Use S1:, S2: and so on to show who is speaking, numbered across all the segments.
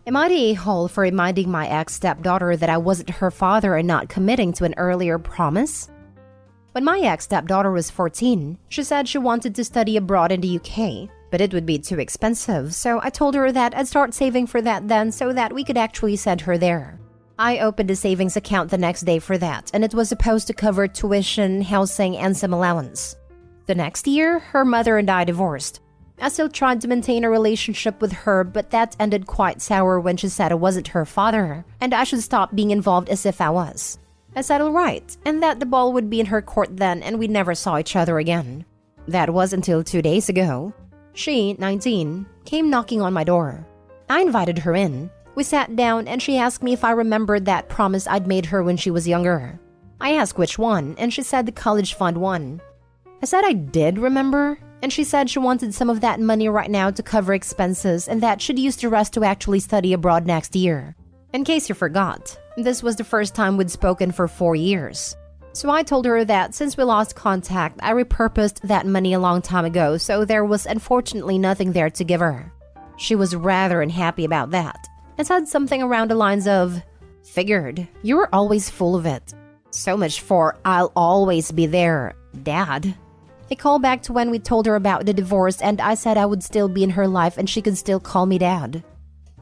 S1: Am I the a-hole for reminding my ex-stepdaughter that I wasn't her father and not committing to an earlier promise? When my ex-stepdaughter was 14, she said she wanted to study abroad in the UK, but it would be too expensive, so I told her that I'd start saving for that then so that we could actually send her there. I opened a savings account the next day for that, and it was supposed to cover tuition, housing, and some allowance. The next year, her mother and I divorced. I still tried to maintain a relationship with her, but that ended quite sour when she said I wasn't her father, and I should stop being involved as if I was. I said alright, and that the ball would be in her court then, and we never saw each other again. That was until 2 days ago. She, 19, came knocking on my door. I invited her in. We sat down, and she asked me if I remembered that promise I'd made her when she was younger. I asked which one, and she said the college fund one. I said I did remember, and she said she wanted some of that money right now to cover expenses and that she'd use the rest to actually study abroad next year. In case you forgot, this was the first time we'd spoken for 4 years. So I told her that since we lost contact, I repurposed that money a long time ago, so there was unfortunately nothing there to give her. She was rather unhappy about that, and said something around the lines of, "Figured, you were always full of it. So much for I'll always be there, Dad." A call back to when we told her about the divorce, and I said I would still be in her life and she could still call me Dad.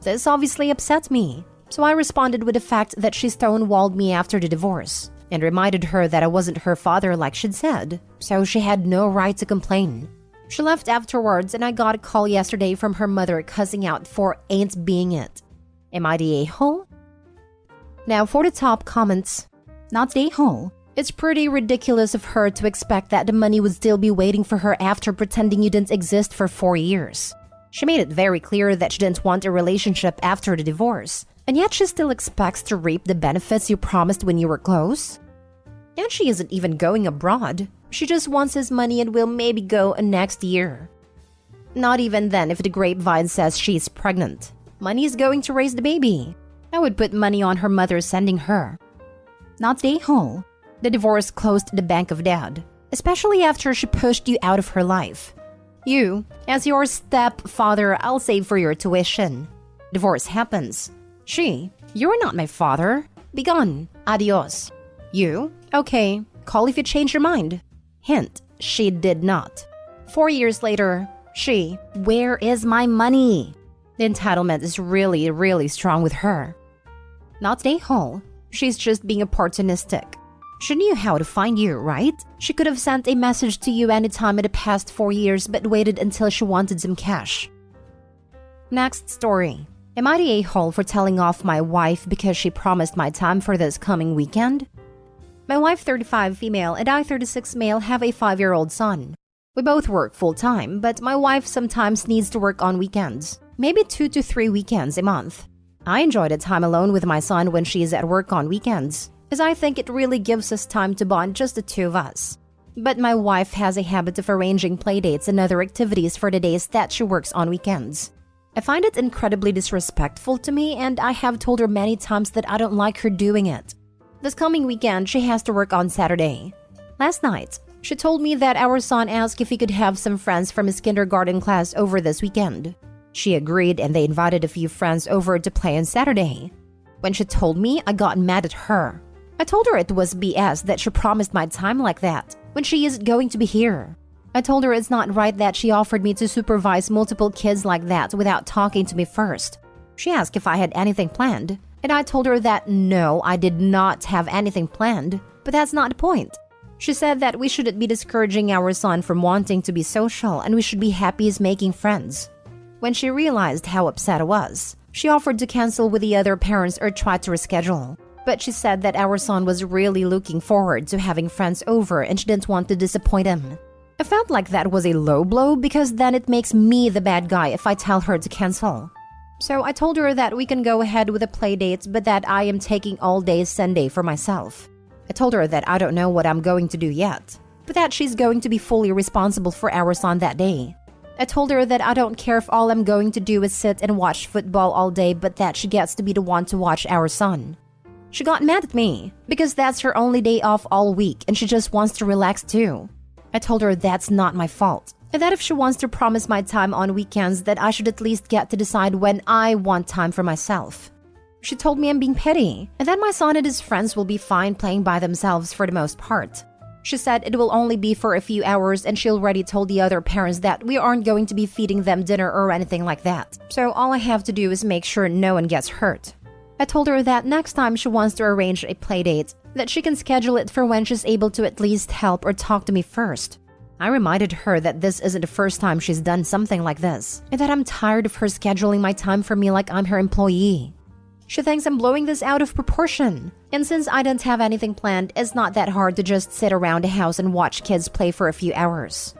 S1: This obviously upset me, so I responded with the fact that she stonewalled me after the divorce, and reminded her that I wasn't her father like she'd said, so she had no right to complain. She left afterwards, and I got a call yesterday from her mother cussing out for ain't being it. Am I the a-hole? Now for the top comments. Not the a-hole. It's pretty ridiculous of her to expect that the money would still be waiting for her after pretending you didn't exist for 4 years. She made it very clear that she didn't want a relationship after the divorce, and yet she still expects to reap the benefits you promised when you were close. And she isn't even going abroad. She just wants his money and will maybe go next year. Not even then if the grapevine says she's pregnant. Money is going to raise the baby. I would put money on her mother sending her. Not the a-hole. The divorce closed the bank of Dad, especially after she pushed you out of her life. You, as your stepfather, I'll save for your tuition. Divorce happens. She, you're not my father. Begone. Adios. You, okay, call if you change your mind. Hint, she did not. 4 years later, she, where is my money? The entitlement is really, really strong with her. Not the a-hole. She's just being opportunistic. She knew how to find you, right? She could have sent a message to you anytime in the past 4 years but waited until she wanted some cash. Next story. Am I the a-hole for telling off my wife because she promised my time for this coming weekend? My wife, 35 female, and I, 36 male, have a 5-year-old son. We both work full-time, but my wife sometimes needs to work on weekends, maybe 2 to 3 weekends a month. I enjoy the time alone with my son when she is at work on weekends, as I think it really gives us time to bond, just the two of us. But my wife has a habit of arranging playdates and other activities for the days that she works on weekends. I find it incredibly disrespectful to me, and I have told her many times that I don't like her doing it. This coming weekend, she has to work on Saturday. Last night, she told me that our son asked if he could have some friends from his kindergarten class over this weekend. She agreed, and they invited a few friends over to play on Saturday. When she told me, I got mad at her. I told her it was BS that she promised my time like that, when she isn't going to be here. I told her it's not right that she offered me to supervise multiple kids like that without talking to me first. She asked if I had anything planned, and I told her that no, I did not have anything planned, but that's not the point. She said that we shouldn't be discouraging our son from wanting to be social and we should be happy as making friends. When she realized how upset I was, she offered to cancel with the other parents or try to reschedule. But she said that our son was really looking forward to having friends over and she didn't want to disappoint him. I felt like that was a low blow because then it makes me the bad guy if I tell her to cancel. So I told her that we can go ahead with the play dates, but that I am taking all day Sunday for myself. I told her that I don't know what I'm going to do yet, but that she's going to be fully responsible for our son that day. I told her that I don't care if all I'm going to do is sit and watch football all day, but that she gets to be the one to watch our son. She got mad at me because that's her only day off all week and she just wants to relax too. I told her that's not my fault. and that if she wants to promise my time on weekends, that I should at least get to decide when I want time for myself. She told me I'm being petty, and that my son and his friends will be fine playing by themselves for the most part. She said it will only be for a few hours, and she already told the other parents that we aren't going to be feeding them dinner or anything like that. So all I have to do is make sure no one gets hurt. I told her that next time she wants to arrange a playdate, that she can schedule it for when she's able to at least help or talk to me first. I reminded her that this isn't the first time she's done something like this, and that I'm tired of her scheduling my time for me like I'm her employee. She thinks I'm blowing this out of proportion, and since I don't have anything planned, it's not that hard to just sit around the house and watch kids play for a few hours.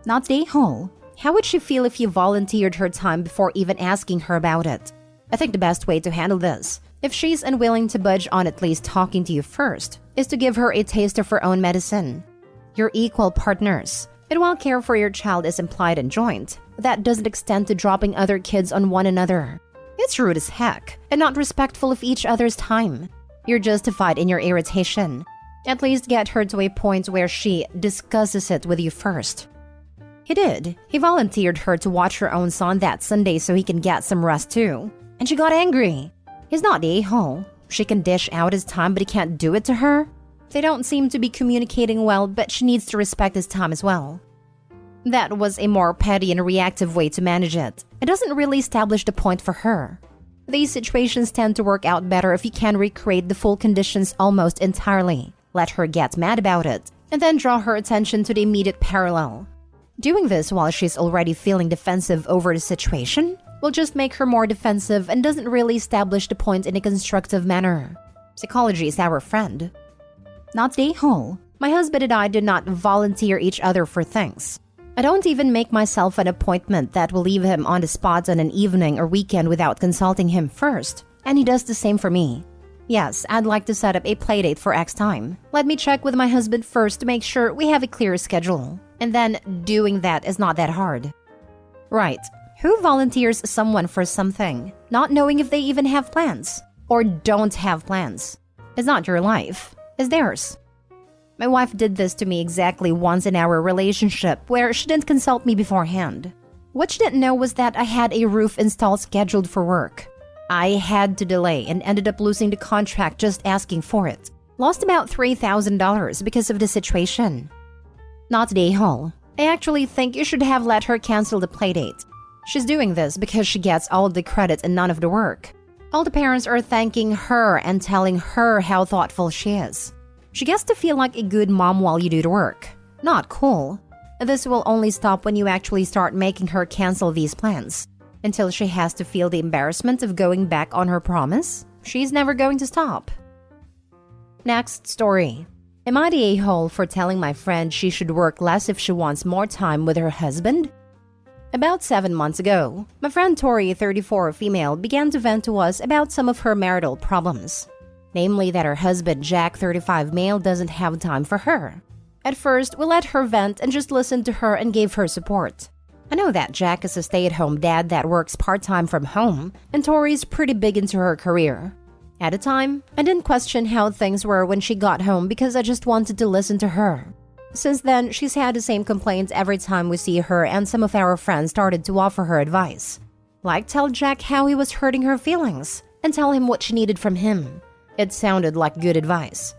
S1: Not the a-hole. How would she feel if you volunteered her time before even asking her about it? I think the best way to handle this, if she's unwilling to budge on at least talking to you first, is to give her a taste of her own medicine. You're equal partners, and while care for your child is implied and joint, that doesn't extend to dropping other kids on one another. It's rude as heck, and not respectful of each other's time. You're justified in your irritation. At least get her to a point where she discusses it with you first. He did. He volunteered her to watch her own son that Sunday so he can get some rest too. And she got angry. He's not the a-hole. She can dish out his time, but he can't do it to her. They don't seem to be communicating well, but she needs to respect his time as well. That was a more petty and reactive way to manage it. It doesn't really establish the point for her. These situations tend to work out better if you can recreate the full conditions almost entirely, let her get mad about it, and then draw her attention to the immediate parallel. Doing this while she's already feeling defensive over the situation will just make her more defensive and doesn't really establish the point in a constructive manner. Psychology is our friend. Not the a-hole. My husband and I did not volunteer each other for things. I don't even make myself an appointment that will leave him on the spot on an evening or weekend without consulting him first, and he does the same for me. Yes, I'd like to set up a playdate for X time. Let me check with my husband first to make sure we have a clear schedule, and then doing that is not that hard. Right. Who volunteers someone for something, not knowing if they even have plans, or don't have plans? It's not your life, it's theirs. My wife did this to me exactly once in our relationship where she didn't consult me beforehand. What she didn't know was that I had a roof install scheduled for work. I had to delay and ended up losing the contract just asking for it. Lost about $3,000 because of the situation. Not the a-hole. I actually think you should have let her cancel the playdate. She's doing this because she gets all the credit and none of the work. All the parents are thanking her and telling her how thoughtful she is. She gets to feel like a good mom while you do the work. Not cool. This will only stop when you actually start making her cancel these plans. Until she has to feel the embarrassment of going back on her promise, she's never going to stop. Next story. Am I the a-hole for telling my friend she should work less if she wants more time with her husband? About 7 months ago, my friend Tori, 34 female, began to vent to us about some of her marital problems. Namely that her husband, Jack, 35 male, doesn't have time for her. At first, we let her vent and just listened to her and gave her support. I know that Jack is a stay-at-home dad that works part-time from home, and Tori's pretty big into her career. At the time, I didn't question how things were when she got home because I just wanted to listen to her. Since then, she's had the same complaints every time we see her, and some of our friends started to offer her advice. Like tell Jack how he was hurting her feelings, and tell him what she needed from him. It sounded like good advice.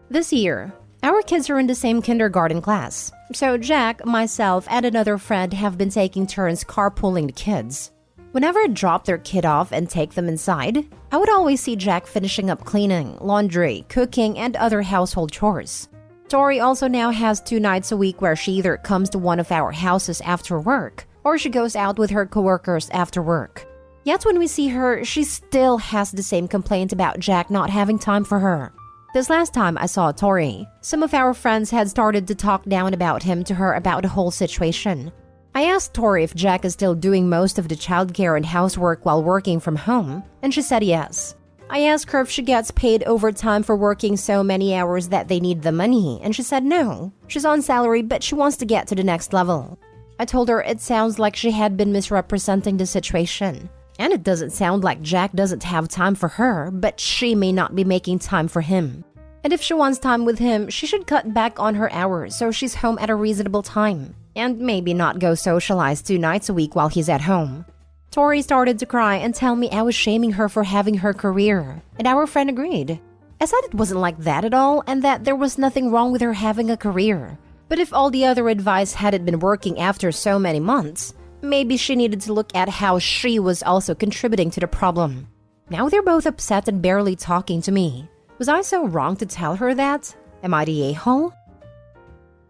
S1: This year, our kids are in the same kindergarten class, so Jack, myself, and another friend have been taking turns carpooling the kids. Whenever I drop their kid off and take them inside, I would always see Jack finishing up cleaning, laundry, cooking, and other household chores. Tori also now has 2 nights a week where she either comes to one of our houses after work, or she goes out with her coworkers after work. Yet when we see her, she still has the same complaint about Jack not having time for her. This last time I saw Tori, some of our friends had started to talk down about him to her about the whole situation. I asked Tori if Jack is still doing most of the childcare and housework while working from home, and she said yes. I asked her if she gets paid overtime for working so many hours that they need the money, and she said no. She's on salary, but she wants to get to the next level. I told her it sounds like she had been misrepresenting the situation. And it doesn't sound like Jack doesn't have time for her, but she may not be making time for him. And if she wants time with him, she should cut back on her hours so she's home at a reasonable time. and maybe not go socialize 2 nights a week while he's at home. Tori started to cry and tell me I was shaming her for having her career, and our friend agreed. I said it wasn't like that at all and that there was nothing wrong with her having a career. But if all the other advice hadn't been working after so many months, maybe she needed to look at how she was also contributing to the problem. Now they're both upset and barely talking to me. Was I so wrong to tell her that? Am I the a-hole?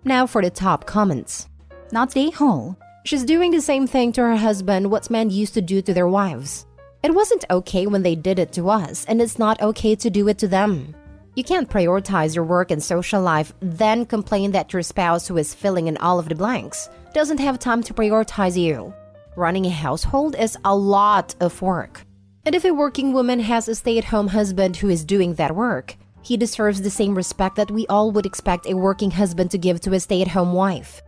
S1: Now for the top comments. Not the a-hole. She's doing the same thing to her husband what men used to do to their wives. It wasn't okay when they did it to us, and it's not okay to do it to them. You can't prioritize your work and social life, then complain that your spouse who is filling in all of the blanks doesn't have time to prioritize you. Running a household is a lot of work. And if a working woman has a stay-at-home husband who is doing that work, he deserves the same respect that we all would expect a working husband to give to a stay-at-home wife.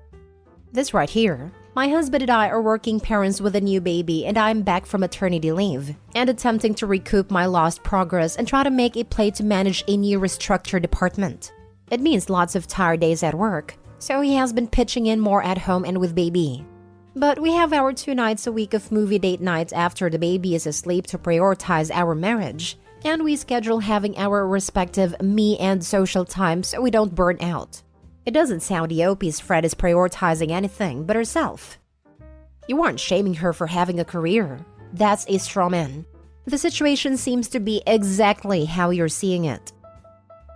S1: This right here. My husband and I are working parents with a new baby, and I'm back from maternity leave and attempting to recoup my lost progress and try to make a play to manage a new restructured department. It means lots of tired days at work, so he has been pitching in more at home and with baby. But we have our 2 nights a week of movie date nights after the baby is asleep to prioritize our marriage, and we schedule having our respective me and social time so we don't burn out. It doesn't sound Eopie's Fred is prioritizing anything but herself. You aren't shaming her for having a career. That's a straw man. The situation seems to be exactly how you're seeing it.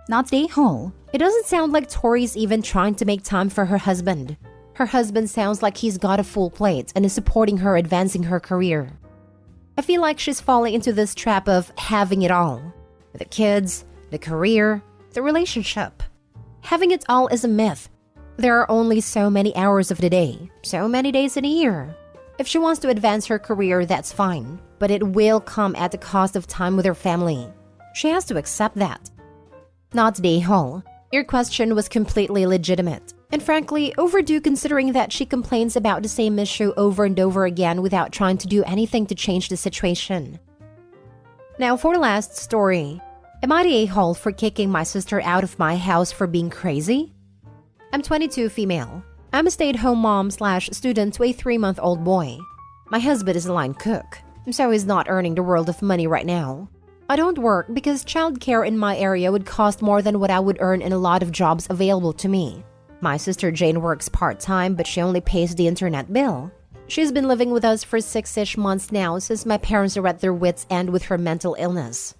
S1: Not the a-hole. It doesn't sound like Tori's even trying to make time for her husband. Her husband sounds like he's got a full plate and is supporting her advancing her career. I feel like she's falling into this trap of having it all. The kids, the career, the relationship. Having it all is a myth. There are only so many hours of the day, so many days in a year. If she wants to advance her career, that's fine, but it will come at the cost of time with her family. She has to accept that. Not the a-hole. Your question was completely legitimate, and frankly, overdue considering that she complains about the same issue over and over again without trying to do anything to change the situation. Now for the last story. Am I the a-hole for kicking my sister out of my house for being crazy? I'm 22 female. I'm a stay-at-home mom/student to a 3-month-old boy. My husband is a line cook, so he's not earning the world of money right now. I don't work because childcare in my area would cost more than what I would earn in a lot of jobs available to me. My sister Jane works part-time, but she only pays the internet bill. She's been living with us for 6-ish months now since my parents are at their wits' end with her mental illness.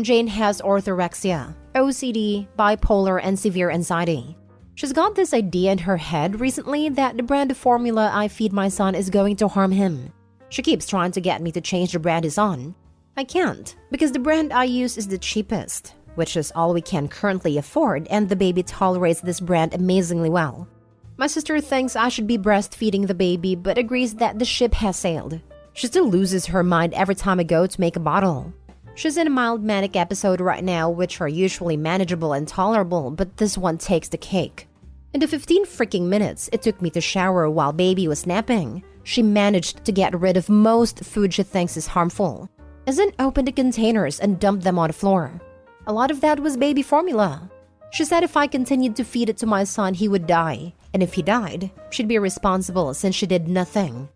S1: Jane has orthorexia, OCD, bipolar, and severe anxiety. She's got this idea in her head recently that the brand of formula I feed my son is going to harm him. She keeps trying to get me to change the brand he's on. I can't, because the brand I use is the cheapest, which is all we can currently afford, and the baby tolerates this brand amazingly well. My sister thinks I should be breastfeeding the baby, but agrees that the ship has sailed. She still loses her mind every time I go to make a bottle. She's in a mild manic episode right now, which are usually manageable and tolerable, but this one takes the cake. In the 15 freaking minutes it took me to shower while baby was napping, she managed to get rid of most food she thinks is harmful, as in open the containers and dump them on the floor. A lot of that was baby formula. She said if I continued to feed it to my son, he would die, and if he died, she'd be responsible since she did nothing.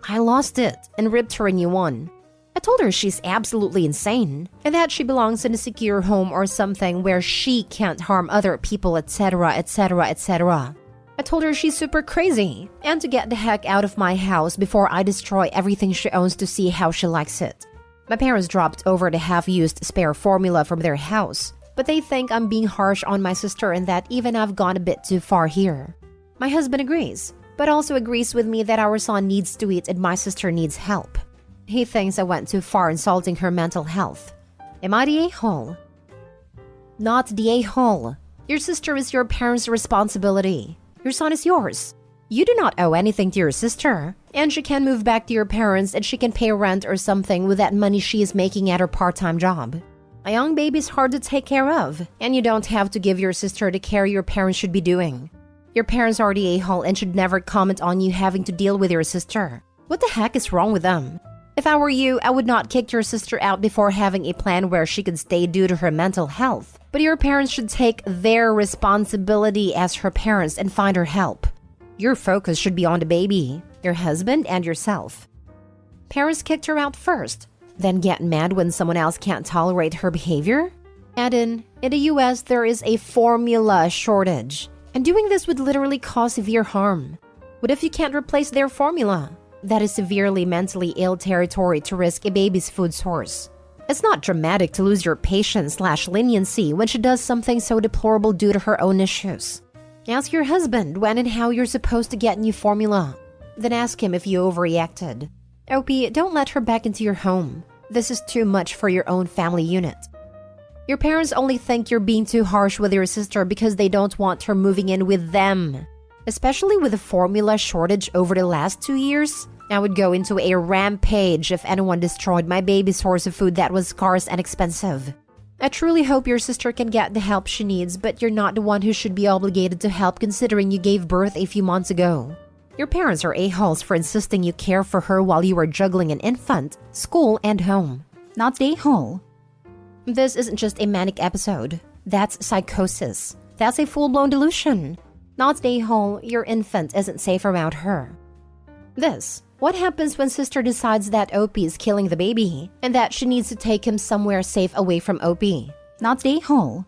S1: I lost it and ripped her a new one. I told her she's absolutely insane and that she belongs in a secure home or something where she can't harm other people, etc, etc, etc. I told her she's super crazy and to get the heck out of my house before I destroy everything she owns to see how she likes it. My parents dropped over the half-used spare formula from their house, but they think I'm being harsh on my sister and that even I've gone a bit too far here. My husband agrees, but also agrees with me that our son needs to eat and my sister needs help. He thinks I went too far insulting her mental health. Am I the a-hole? Not the a-hole. Your sister is your parents' responsibility. Your son is yours. You do not owe anything to your sister, and she can move back to your parents and she can pay rent or something with that money she is making at her part-time job. A young baby is hard to take care of, and you don't have to give your sister the care your parents should be doing. Your parents are the a-hole and should never comment on you having to deal with your sister. What the heck is wrong with them? If I were you, I would not kick your sister out before having a plan where she could stay due to her mental health. But your parents should take their responsibility as her parents and find her help. Your focus should be on the baby, your husband, and yourself. Parents kicked her out first, then get mad when someone else can't tolerate her behavior? Add in the US, there is a formula shortage, and doing this would literally cause severe harm. What if you can't replace their formula? That is severely mentally ill territory to risk a baby's food source. It's not dramatic to lose your patience/leniency when she does something so deplorable due to her own issues. Ask your husband when and how you're supposed to get new formula. Then ask him if you overreacted. Opie, don't let her back into your home. This is too much for your own family unit. Your parents only think you're being too harsh with your sister because they don't want her moving in with them. Especially with the formula shortage over the last 2 years, I would go into a rampage if anyone destroyed my baby's source of food that was scarce and expensive. I truly hope your sister can get the help she needs, but you're not the one who should be obligated to help considering you gave birth a few months ago. Your parents are a-holes for insisting you care for her while you are juggling an infant, school, and home. Not a-hole. This isn't just a manic episode. That's psychosis. That's a full-blown delusion. Not a-hole, your infant isn't safe around her. What happens when sister decides that Opie is killing the baby and that she needs to take him somewhere safe away from Opie? Not a-hole.